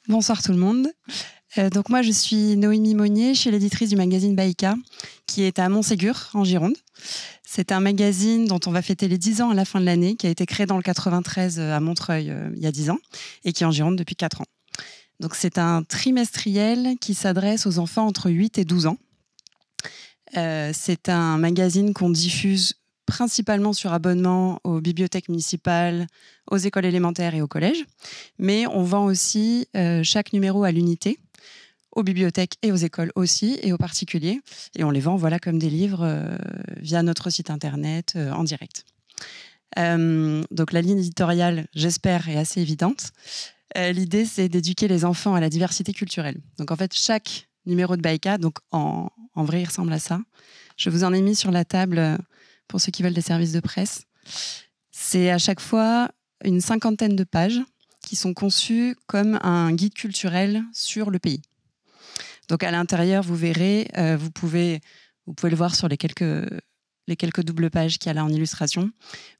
Bonsoir tout le monde. Donc moi je suis Noémie Monnier, je suis l'éditrice du magazine Baïka qui est à Montségur en Gironde. C'est un magazine dont on va fêter les 10 ans à la fin de l'année, qui a été créé dans le 93 à Montreuil il y a 10 ans et qui est en Gironde depuis 4 ans. Donc c'est un trimestriel qui s'adresse aux enfants entre 8 et 12 ans. C'est un magazine qu'on diffuse principalement sur abonnement aux bibliothèques municipales, aux écoles élémentaires et aux collèges. Mais on vend aussi chaque numéro à l'unité, aux bibliothèques et aux écoles aussi, et aux particuliers. Et on les vend comme des livres via notre site internet en direct. Donc la ligne éditoriale, j'espère, est assez évidente. L'idée, c'est d'éduquer les enfants à la diversité culturelle. Donc en fait, chaque numéro de Baïka, donc en vrai, il ressemble à ça. Je vous en ai mis sur la table pour ceux qui veulent des services de presse. C'est à chaque fois une 50aine de pages qui sont conçues comme un guide culturel sur le pays. Donc à l'intérieur, vous verrez, vous pouvez le voir sur les quelques doubles pages qu'il y a là en illustration.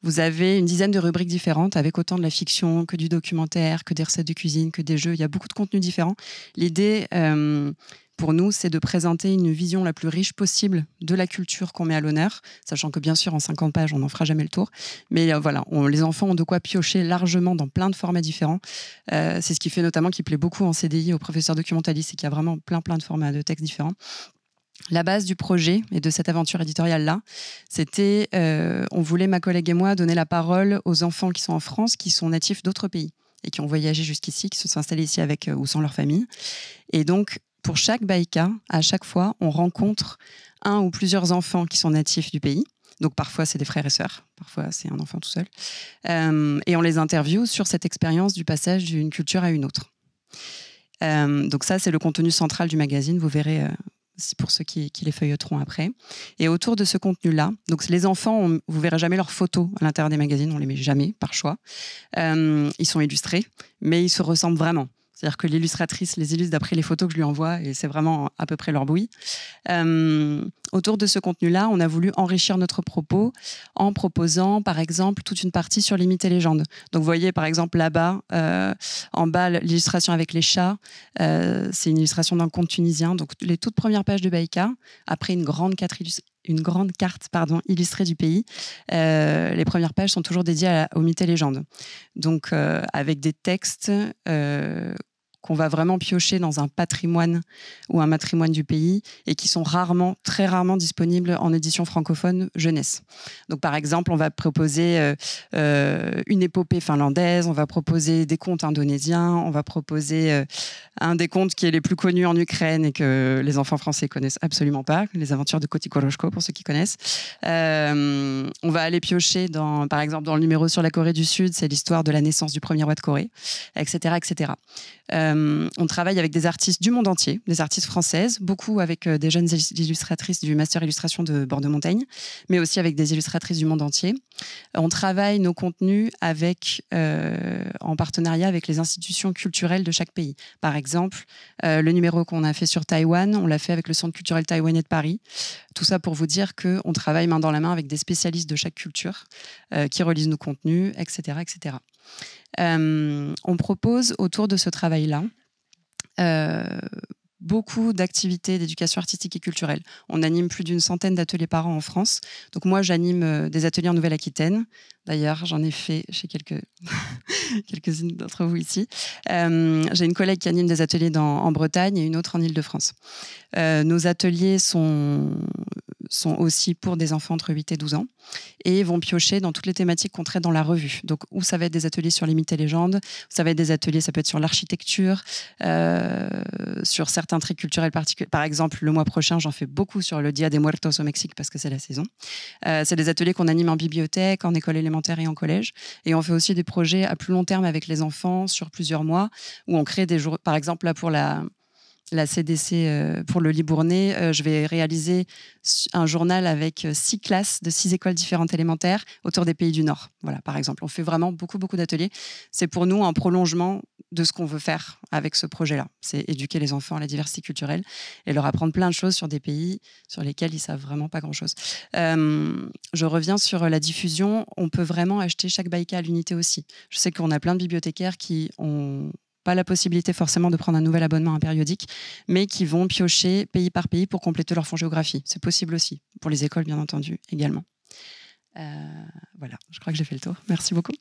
Vous avez une dizaine de rubriques différentes avec autant de la fiction que du documentaire, que des recettes de cuisine, que des jeux. Il y a beaucoup de contenus différents. L'idée, pour nous, c'est de présenter une vision la plus riche possible de la culture qu'on met à l'honneur, sachant que bien sûr, en 50 pages, on n'en fera jamais le tour. Mais voilà, les enfants ont de quoi piocher largement dans plein de formats différents. C'est ce qui fait notamment qu'il plaît beaucoup en CDI aux professeurs documentalistes, c'est qu'il y a vraiment plein de formats de textes différents. La base du projet et de cette aventure éditoriale-là, c'était, on voulait, ma collègue et moi, donner la parole aux enfants qui sont en France, qui sont natifs d'autres pays et qui ont voyagé jusqu'ici, qui se sont installés ici avec ou sans leur famille. Et donc, pour chaque Baïka, à chaque fois, on rencontre un ou plusieurs enfants qui sont natifs du pays. Donc parfois, c'est des frères et sœurs, parfois c'est un enfant tout seul. Et on les interviewe sur cette expérience du passage d'une culture à une autre. Donc ça, c'est le contenu central du magazine, vous verrez pour ceux qui les feuilleteront après. Et autour de ce contenu-là, donc les enfants, vous verrez jamais leurs photos à l'intérieur des magazines, on les met jamais par choix. Ils sont illustrés, mais ils se ressemblent vraiment. C'est-à-dire que l'illustratrice les illustre d'après les photos que je lui envoie et c'est vraiment à peu près leur bouille. Autour de ce contenu-là, on a voulu enrichir notre propos en proposant, par exemple, toute une partie sur les mythes et légendes. Donc, vous voyez, par exemple, là-bas, en bas, l'illustration avec les chats, c'est une illustration d'un conte tunisien. Donc, les toutes premières pages de Baïka, après une grande carte illustrée du pays. Les premières pages sont toujours dédiées aux mythes et légendes. Donc, avec des textes qu'on va vraiment piocher dans un patrimoine ou un matrimoine du pays et qui sont très rarement disponibles en édition francophone jeunesse. Donc, par exemple, on va proposer une épopée finlandaise, on va proposer des contes indonésiens, on va proposer un des contes qui est les plus connus en Ukraine et que les enfants français connaissent absolument pas, les aventures de Kotikoroshko, pour ceux qui connaissent. On va aller piocher, par exemple, dans le numéro sur la Corée du Sud, c'est l'histoire de la naissance du premier roi de Corée, etc., etc. On travaille avec des artistes du monde entier, des artistes françaises, beaucoup avec des jeunes illustratrices du Master Illustration de Bordeaux-Montaigne, mais aussi avec des illustratrices du monde entier. On travaille nos contenus en partenariat avec les institutions culturelles de chaque pays. Par exemple, le numéro qu'on a fait sur Taïwan, on l'a fait avec le Centre culturel taïwanais de Paris. Tout ça pour vous dire qu'on travaille main dans la main avec des spécialistes de chaque culture qui relisent nos contenus, etc., etc. On propose autour de ce travail-là beaucoup d'activités d'éducation artistique et culturelle. On anime plus d'une centaine d'ateliers par an en France. Donc moi, j'anime des ateliers en Nouvelle-Aquitaine. D'ailleurs, j'en ai fait chez quelques-unes d'entre vous ici. J'ai une collègue qui anime des ateliers en Bretagne et une autre en Île-de-France. Nos ateliers sont aussi pour des enfants entre 8 et 12 ans et vont piocher dans toutes les thématiques qu'on traite dans la revue. Donc, où ça va être des ateliers sur les mythes et légendes, ça va être des ateliers, ça peut être sur l'architecture, sur certains traits culturels particuliers. Par exemple, le mois prochain, j'en fais beaucoup sur le Dia de Muertos au Mexique parce que c'est la saison. C'est des ateliers qu'on anime en bibliothèque, en école élémentaire et en collège. Et on fait aussi des projets à plus long terme avec les enfants sur plusieurs mois où on crée des jours. Par exemple, là, pour la CDC pour le Libournais, je vais réaliser un journal avec 6 classes de 6 écoles différentes élémentaires autour des pays du Nord. Voilà, par exemple. On fait vraiment beaucoup d'ateliers. C'est pour nous un prolongement de ce qu'on veut faire avec ce projet-là. C'est éduquer les enfants à la diversité culturelle et leur apprendre plein de choses sur des pays sur lesquels ils ne savent vraiment pas grand-chose. Je reviens sur la diffusion. On peut vraiment acheter chaque Baïka à l'unité aussi. Je sais qu'on a plein de bibliothécaires qui ont pas la possibilité forcément de prendre un nouvel abonnement à périodique, mais qui vont piocher pays par pays pour compléter leur fonds géographie. C'est possible aussi, pour les écoles bien entendu également. Voilà, je crois que j'ai fait le tour. Merci beaucoup.